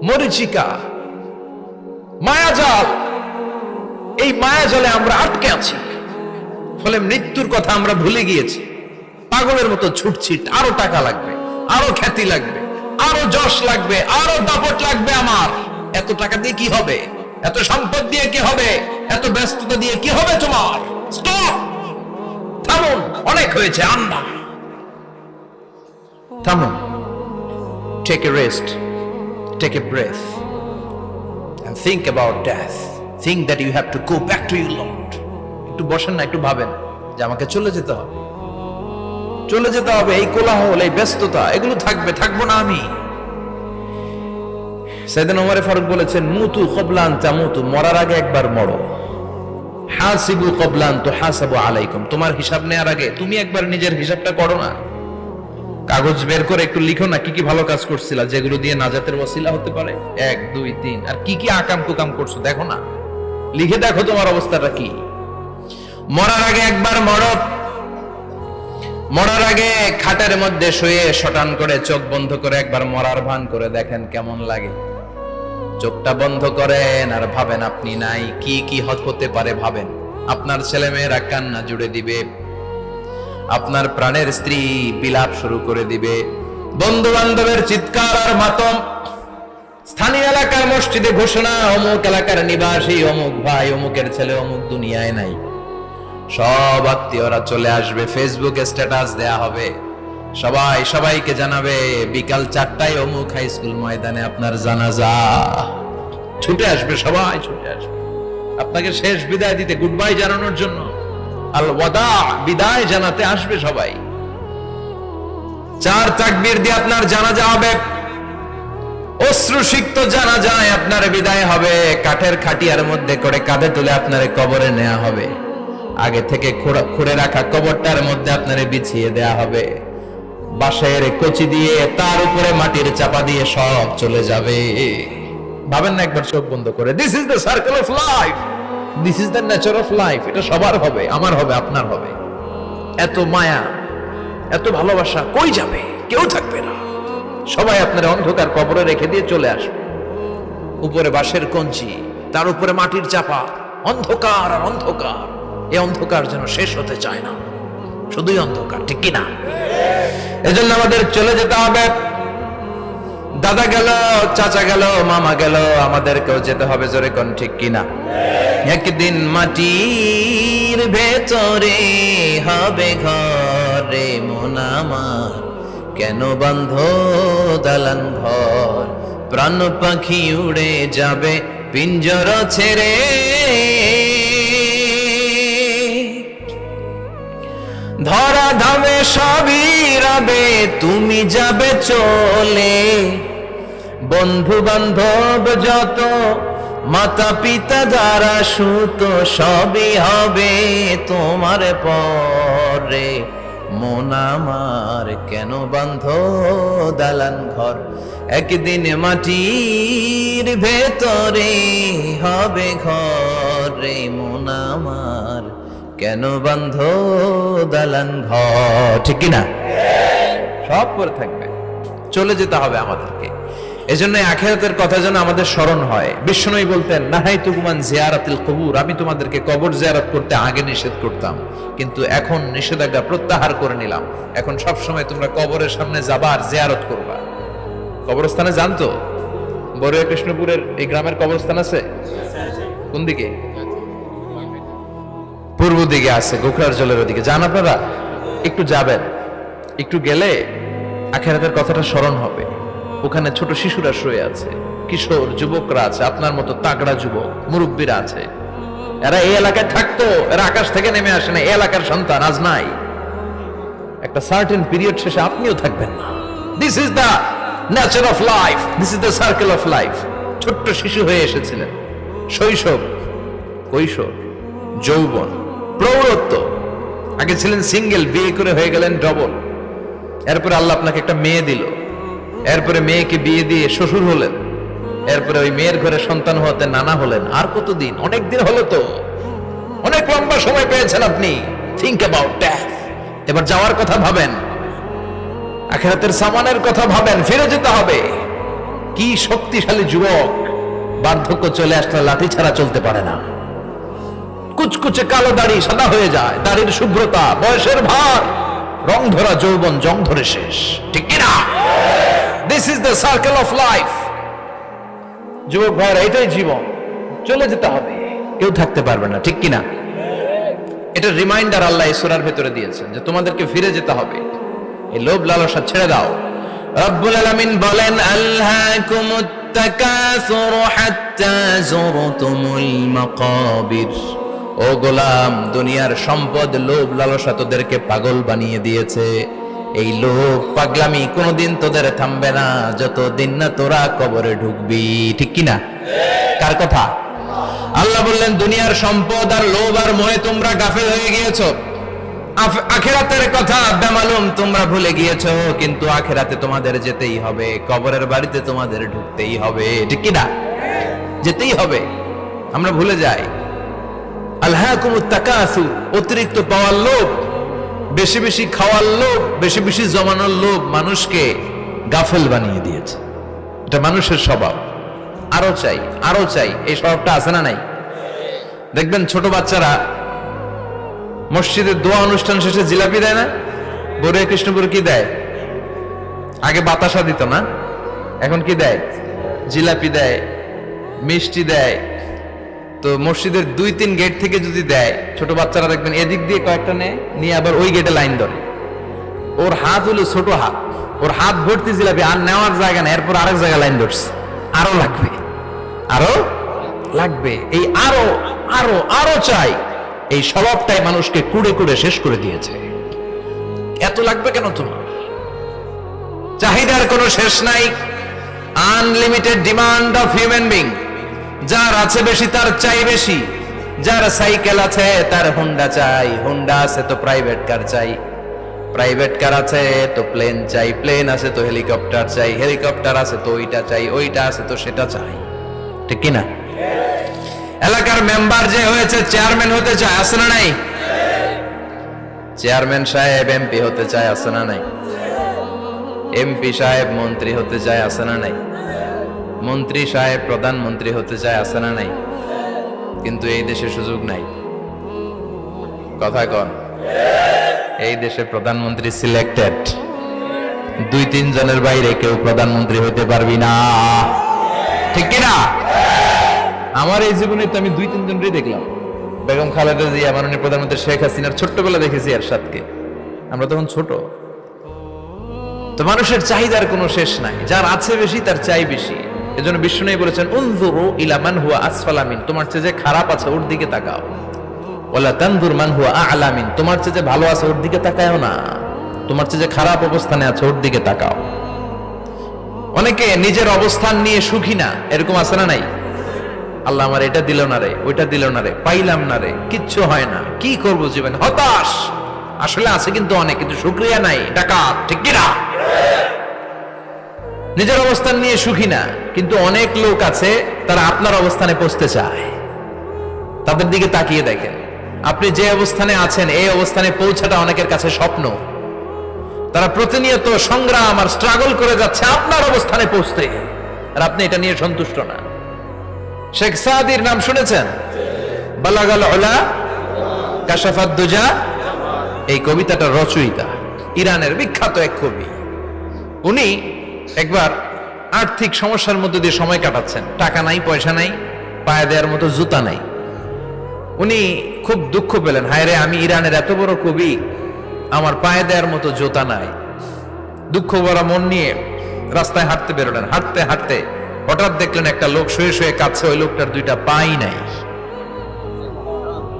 মরিচিকা, মায়াজাল। এই মায়াজালে আমরা আটকে আছি, ফলে মৃত্যুর কথা আমরা ভুলে গিয়েছি। পাগলের মতো ছুটছি, আরো টাকা লাগবে, আরো খ্যাতি লাগবে, আরো যশ লাগবে, আরো দাপট লাগবে। আমার এত টাকা দিয়ে কি হবে? এত সম্পদ দিয়ে কি হবে? এত ব্যস্ততা দিয়ে কি হবে তোমার? স্টপ, থামুন, অনেক হয়েছে। আন্না, থামুন, take a rest, take a breath and think about death. Think that you have to go back to your Lord. একটু বসেন না, একটু ভাবেন যে আমাকে চলে যেতে হবে, চলে যেতে হবে। এই কোলাহল, এই ব্যস্ততা, এগুলো থাকবে, থাকবো না আমি। সাইয়েদনা ওমর ফারুক বলেছেন, মুতু ক্বাবলা আন তামুতু, মরার আগে একবার মরো। হাসিবু ক্বাবলা আন তুহাসাবু আলাইকুম, তোমার হিসাব নেওয়ার আগে তুমি একবার নিজের হিসাবটা করো না। কাগজ বের করে একটু লিখো না কি কি ভালো কাজ করছিলা, যেগুলো দিয়ে নাজাতের ওসিলা হতে পারে। 1 2 3, আর কি কি আকাম কুকাম করছো দেখো না, লিখে দেখো তোমার অবস্থাটা কি। মরার আগে একবার মরো। মরার আগে খাটের মধ্যে শুয়ে শটান করে চোখ বন্ধ করে একবার মরার ভান করে দেখেন কেমন লাগে। চোখটা বন্ধ করেন আর ভাবেন আপনি নাই, কি কি হতে পারে ভাবেন। আপনার ছেলে মেয়েরা কান্না জুড়ে দিবে, আপনার প্রাণের স্ত্রী বিলাপ শুরু করে দিবে, বন্ধু বান্ধবের চিৎকার আর মাতম, স্থানীয় এলাকার মসজিদে ঘোষণা, অমুক এলাকার নিবাসী অমুক ভাই, অমুকের ছেলে অমুক দুনিয়ায় নাই। সব আত্মীয়রা চলে আসবে, ফেসবুকে স্ট্যাটাস দেয়া হবে, সবাই সবাইকে জানাবে বিকাল 4টায় অমুক হাই স্কুল ময়দানে আপনার জানাজা। ছুটে আসবে, সবাই ছুটে আসবে আপনাকে শেষ বিদায় দিতে, গুড বাই জানানোর জন্য, আল ওয়াদা, বিদায় জানাতে আসবে সবাই। 4 তাকবীর দিয়ে আপনার জানাজা হবে, অশ্রুসিক্ত জানাজায় আপনার বিদায় হবে। কাঠের খাটিয়ার মধ্যে করে কাঁধে তুলে আপনার কবরে নেওয়া হবে, আগে থেকে খুঁড়ে রাখা কবরটার মধ্যে আপনারে বিছিয়ে দেয়া হবে। বাঁশের কচি দিয়ে তার উপরে মাটির চাপা দিয়ে সব চলে যাবে। ভাবেন না একবার চোখ বন্ধ করে, this is the circle of life, this is the nature of life. এটা সবার হবে, আমার হবে, আপনার হবে। এত মায়া, এত ভালোবাসা কই যাবে? কেউ থাকবে না, সবাই আপনার অন্ধকার কবরে রেখে দিয়ে চলে আসবে। উপরে বাঁশের কঞ্চি, তার উপরে মাটির চাপা, অন্ধকার আর অন্ধকার। এই অন্ধকার যেন শেষ হতে চায় না, শুধুই অন্ধকার, ঠিক কিনা? এজন্য আমাদের চলে যেতে হবে। দাদা গেল, চাচা গেল, মামা গেল, আমাদেরকেও যেতে হবে, জোরে কোন ঠিক কিনা? একদিন মাটির ভেতরে হবে ঘরে মন আমার, কেন বন্ধ দালান ঘর, প্রাণ পাখি উড়ে যাবে পিঞ্জর ছেড়ে। ধরা ধামে সবই রবে, তুমি যাবে চলে। বন্ধু বান্ধব যত, মাতা পিতা যারা সুত, সবই হবে তোমার পরে। মন আমার কেন বন্ধ দালান ঘর, একদিন মাটির ভেতরে হবে ঘরে মন আমার, কেন বন্ধ দালান ঘর, ঠিক কিনা? সব করে থাকবে, চলে যেতে হবে আমাদেরকে। এজন্য আখিরাতের কথা যেন আমাদের স্মরণ হয়। বিশ্বনবী বলতেন, নাহাইতুকুমান জিয়ারাতিল কবুর, আমি তোমাদেরকে কবর জিয়ারত করতে আগে নিষেধ করতাম, কিন্তু এখন নিষেধাজ্ঞা প্রত্যাহার করে নিলাম। এখন সব সময় তোমরা কবরের সামনে যাবা আর জিয়ারত করবা। কবরস্থানে জানতো বড়ুয়া কৃষ্ণপুরের এই গ্রামের কবরস্থান আছে কোন দিকে? পূর্ব দিকে আছে, গোখরার জলের ওদিকে। যান আপনারা, একটু যাবেন, একটু গেলে আখিরাতের কথাটা স্মরণ হবে। ওখানে ছোট শিশুরা শুয়ে আছে, কিশোর যুবকরা আছে, আপনার মতো তাগড়া যুবক মুরব্বীরা আছে। এরা এই এলাকায় থাকতো, এরা আকাশ থেকে নেমে আসে না, এই এলাকার সন্তান আজ নাই। একটা সার্টেন পিরিয়ড শেষে আপনিও থাকবেন না। This is the nature of life, this is the circle of life. ছোট্ট শিশু হয়ে এসেছিলেন, শৈশব, কৈশোর, যৌবন, প্রৌঢ়ত্ব। আগে ছিলেন সিঙ্গেল, বিয়ে করে হয়ে গেলেন ডবল। এরপরে আল্লাহ আপনাকে একটা মেয়ে দিল, এরপরে মেয়েকে বিয়ে দিয়ে শ্বশুর হলেন, এরপরে ওই মেয়ের ঘরে সন্তান হতে নানা হলেন। আর কতদিন? অনেক দিন হলো তো, অনেক লম্বা সময় পেয়েছেন আপনি। Think about death. এবার যাওয়ার কথা ভাবেন, আখিরাতের সামানের কথা ভাবেন, ফিরে যেতে হবে। কি শক্তিশালী যুবক, বার্ধক্য চলে আসলে লাঠি ছাড়া চলতে পারে না। কুচকুচে কালো দাড়ি সাদা হয়ে যায়, দাড়ির শুভ্রতা, বয়সের ভার, রং ধরা যৌবন জং ধরে শেষ, ঠিক কিনা? This is the circle of life. যুবক ভাইরা, এটাই জীবন, চলে যেতে হবে, কেউ থাকতে পারবে না, ঠিক কিনা? এটা রিমাইন্ডার আল্লাহ এই সূরার ভেতরে দিয়েছেন যে তোমাদেরকে ফিরে যেতে হবে, এই লোভ লালসা ছেড়ে দাও। রব্বুল আলামিন বলেন, আলহাকুমুত তাকাসুর হাত্তা যুরতুমুল মাকাবির। ও গোলাম, দুনিয়ার সম্পদ, লোভ লালসা তোদেরকে পাগল বানিয়ে দিয়েছে। এই লোভ পাগলামি কোনোদিন তোদের থামবে না যতদিন না তোরা কবরে ঢুকবি, ঠিক কিনা? কার কথা? আল্লাহ বললেন, দুনিয়ার সম্পদ আর লোভ আর মোহে তোমরা গাফেল হয়ে গিয়েছো। আখিরাতের কথা বেমালুম তোমরা ভুলে গিয়েছো, কিন্তু আখিরাতে তোমাদের যেতেই হবে, কবরের বাড়িতে তোমাদের ঢুকতেই হবে, ঠিক কিনা? যেতেই হবে, আমরা ভুলে যাই। আলহাকুমুত তাকাসুর, অতিরিক্ত পাওয়ার লোভ, বেশি বেশি খাওয়ার লোভ, বেশি বেশি জমানোর লোভ মানুষকে গাফেল বানিয়ে দিয়েছে। এটা মানুষের স্বভাব, আরো চাই আরো চাই, এই স্বভাবটা আছে না নাই? দেখবেন ছোট বাচ্চারা মসজিদের দোয়া অনুষ্ঠান শেষে জিলাপি দেয় না? বড়ে কৃষ্ণপুর কি দেয়? আগে বাতাসা দিত না, এখন কি দেয়? জিলাপি দেয়, মিষ্টি দেয়। তো মসজিদের 2-3 গেট থেকে যদি দেয়, ছোট বাচ্চারা দেখবেন এদিক দিয়ে কয়েকটা নিয়ে আবার ওই গেটে লাইন ধরে। ওর হাত হলো ছোট হাত, ওর হাত ভর্তি জিলাপি, আর নেওয়ার জায়গা না, এরপর আরেক জায়গায় লাইন ধরছে, আরো লাগবে আরো লাগবে, এই আরো আরো আরো চাই, এই স্বভাবটাই মানুষকে কুড়ে কুড়ে শেষ করে দিয়েছে। এত লাগবে কেন তোমার? চাহিদার কোনো শেষ নাই, unlimited demand of human being. যার আছে বেশি তার চাই বেশি, যার সাইকেল আছে তার হুন্ডা চাই, হুন্ডা আছে তো প্রাইভেট কার চাই, প্রাইভেট কার আছে তো প্লেন চাই, প্লেন আছে তো হেলিকপ্টার চাই, হেলিকপ্টার আছে তো ওইটা চাই, ওইটা আছে তো সেটা চাই, ঠিক কিনা? এলাকার মেম্বার যে হয়েছে চেয়ারম্যান হতে চায়, আছে না নাই? চেয়ারম্যান সাহেব এমপি হতে চায়, আছে না নাই? এমপি সাহেব মন্ত্রী হতে চায়, আছে না নাই? মন্ত্রী সাহেব প্রধানমন্ত্রী হতে চায়, আছে না নাই? কিন্তু এই দেশে সুযোগ নাই। কথা কন, এই দেশে প্রধানমন্ত্রী সিলেক্টেড, 2-3 জনের বাইরে কেউ প্রধানমন্ত্রী হতে পারবি না, ঠিক কিনা? আমার এই জীবনে তো আমি 2-3 জনই দেখলাম। বেগম খালেদা জিয়া, মাননীয় প্রধানমন্ত্রী শেখ হাসিনার ছোট্টবেলা দেখেছি এরশাদকে, আমরা তখন ছোট। তো মানুষের চাহিদার কোনো শেষ নাই, যার আছে বেশি তার চাই বেশি। এজন্য বিষ্ণু বলেছেন, উনজুরু ইলা মান হুয়া আসফালা মিন, তোমার চেয়ে যে খারাপ আছে ওর দিকে তাকাও। ওয়ালা তানজুর মান হুয়া আ'লা মিন, তোমার চেয়ে যে ভালো আছে ওর দিকে তাকাও না, তোমার চেয়ে যে খারাপ অবস্থানে আছে ওর দিকে তাকাও। অনেকে নিজের অবস্থান নিয়ে সুখী না, এরকম আছে না নাই? আল্লাহ আমার এটা দিল না রে, ওইটা দিল না রে, পাইলাম না রে, কিচ্ছু হয় না, কি করব জীবন, হতাশ। আসলে আছে কিন্তু অনেক, কিন্তু শুকরিয়া নাই, ডাকাত, ঠিক কিনা? নিজের অবস্থান নিয়ে সুখী না, কিন্তু অনেক লোক আছে তারা আপনার অবস্থানে পৌঁছতে চায়। তাদের দিকে তাকিয়ে দেখেন, আপনি যে অবস্থানে আছেন এই অবস্থানে পৌঁছাটা অনেকের কাছে স্বপ্ন। তারা প্রতিনিয়ত সংগ্রাম আর স্ট্রাগল করে যাচ্ছে আপনার অবস্থানে পৌঁছতে, আর আপনি এটা নিয়ে সন্তুষ্ট না। শেখ সাদির নাম শুনেছেন? বালাগাল উলা কাশাফাত দুজা, এই কবিতাটার রচয়িতা, ইরানের বিখ্যাত এক কবি। উনি একবার আর্থিক সমস্যার মধ্যে দিয়ে সময় কাটাচ্ছেন, টাকা নাই, পয়সা নাই, পায়ে দেওয়ার মতো জুতা নাই। উনি খুব দুঃখ পেলেন, হায় রে, আমি ইরানের এত বড় কবি, আমার পায়ে দেওয়ার মতো জুতা নাই। দুঃখ ভরা মন নিয়ে রাস্তায় হাঁটতে বেরোলেন। হাঁটতে হাঁটতে হঠাৎ দেখলেন একটা লোক শুয়ে শুয়ে কাঁদছে, ওই লোকটার 2টা পাই নাই,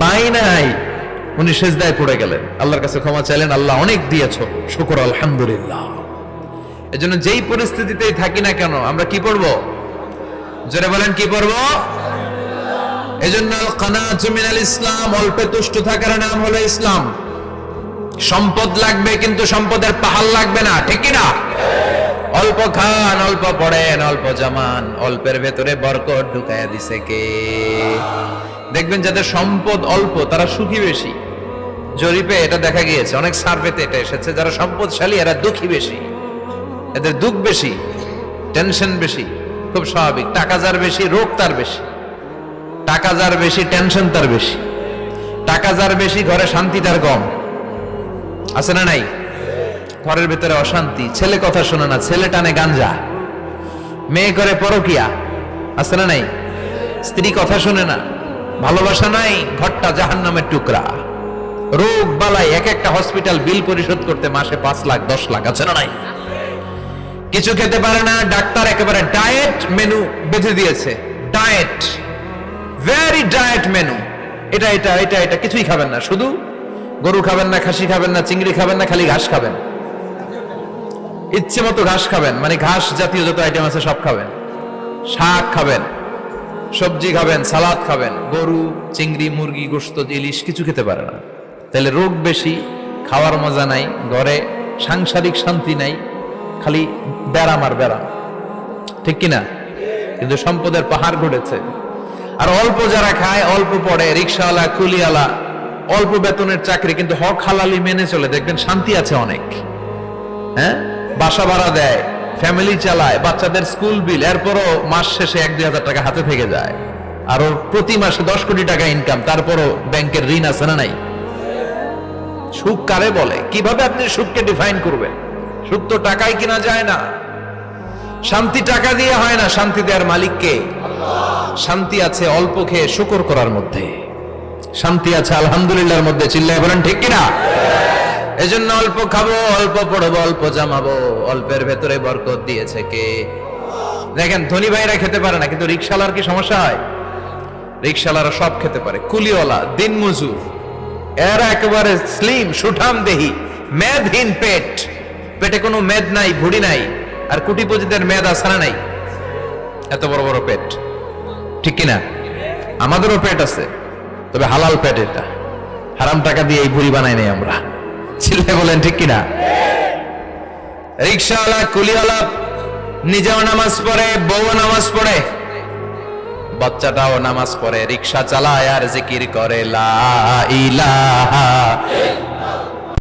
পাই নাই। উনি সেজদায় পড়ে গেলেন, আল্লাহর কাছে ক্ষমা চাইলেন, আল্লাহ অনেক দিয়েছো, শুকর আলহামদুলিল্লাহ। এজন্য যেই পরিস্থিতিতেই থাকি না কেন আমরা কি পড়ব? জোরে বলেন, কি পড়ব? এজন্য আল কানাতু মিনাল ইসলাম, অল্পে তুষ্ট থাকার নাম হলো ইসলাম। সম্পদ লাগবে কিন্তু সম্পদের পাহাড় লাগবে না, ঠিক কি না? অল্প খান, অল্প পড়েন, অল্প জামান, অল্পের ভেতরে বরকত ঢুকাইয়া দিছে কে? দেখবেন যাদের সম্পদ অল্প তারা সুখী বেশি। জরিপে এটা দেখা গিয়েছে, অনেক সার্ভেতে এটা এসেছে, যারা সম্পদশালী এরা দুঃখী বেশি, এদের দুঃখ বেশি, টেনশন বেশি, খুব স্বাভাবিক। টাকা যার বেশি, রোগ তার বেশি। টাকা যার বেশি, টেনশন তার বেশি। টাকা যার বেশি, ঘরে শান্তি তার কম। আছে না নাই? ঘরের ভিতরে অশান্তি, ছেলে কথা শোনে না, ছেলে টানে গাঞ্জা, মেয়ে করে পরকিয়া। আছে না নাই? স্ত্রী কথা শোনে না, ভালোবাসা নাই, ঘরটা জাহান্নামের টুকরা। রোগ বালাই, এক একটা হসপিটাল বিল পরিশোধ করতে মাসে 5 লাখ 10 লাখ। আছে না নাই? কিছু খেতে পারে না, ডাক্তার একেবারে ডায়েট মেনু বেঁধে দিয়েছে। Diet, very diet menu. এটা এটা এটা এটা কিছুই খাবেন না, শুধু গরু খাবেন না, খাসি খাবেন না, চিংড়ি খাবেন না, খালি ঘাস খাবেন। ইচ্ছে মতো ঘাস খাবেন, মানে ঘাস জাতীয় যত আইটেম আছে সব খাবেন। শাক খাবেন, সবজি খাবেন, সালাদ খাবেন। গরু, চিংড়ি, মুরগি, গোশত, ইলিশ কিছু খেতে পারে না। তাহলে রোগ বেশি, খাওয়ার মজা নাই, ঘরে সাংসারিক শান্তি নাই, খালি ব্যারাম আর ব্যারাম। ঠিক কিনা? কিন্তু সম্পদের পাহাড় ঘটেছে। আর অল্প যারা খায়, অল্প পড়ে, রিক্সাওয়ালা, কুলিওয়ালা, অল্প বেতনের চাকরি, কিন্তু হক হালালি মেনে চলে, দেখবেন শান্তি আছে অনেক। হ্যাঁ, বাসা ভাড়া দেয়, ফ্যামিলি চালায়, বাচ্চাদের স্কুল বিল, এরপরও মাস শেষে 1-2 হাজার টাকা হাতে থেকে যায়। আর ওর প্রতি মাসে 10 কোটি টাকা ইনকাম, তারপরও ব্যাংকের ঋণ আছে না নাই? সুখ কারে বলে? কিভাবে আপনি সুখকে ডিফাইন করবেন? সুখ তো টাকায় কিনা যায় না। শান্তি টাকা দিয়ে হয় না, শান্তি দেওয়ার মালিক কে? শান্তি আছে অল্প খেয়ে শুকর করার মধ্যে, শান্তি আছে আলহামদুলিল্লাহর মধ্যে। চিল্লায় বলেন ঠিক কিনা? এজন্য অল্প খাবো, অল্প পড়বো, অল্প জামাবো। অল্পের ভেতরে বরকত দিয়েছে কে? দেখেন, ধনী ভাইরা খেতে পারে না, কিন্তু রিক্সাওয়ালার কি সমস্যা হয়? রিক্সাওয়ালারা সব খেতে পারে। কুলিওয়ালা, দিনমজুর, এরা একেবারে স্লিম, সুঠাম দেহি, মেদহীন পেট, পেটে কোনো মেদ নাই, ভুড়ি নাই। আর কোটিপতিদের মেদ আছে না নাই? এত বড় বড় পেট। ঠিক কিনা? আমাদেরও পেট আছে, তবে হালাল পেট। এটা হারাম টাকা দিয়ে এই ভুড়ি বানাই নাই আমরা। ছেলে বলেন ঠিক কিনা? রিক্সাওয়ালা, কুলিওয়ালা নিজেও নামাজ পড়ে, বউ নামাজ পড়ে, বাচ্চাটাও নামাজ পড়ে, রিক্সা চালায় আর জিকির করে লা ইলাহা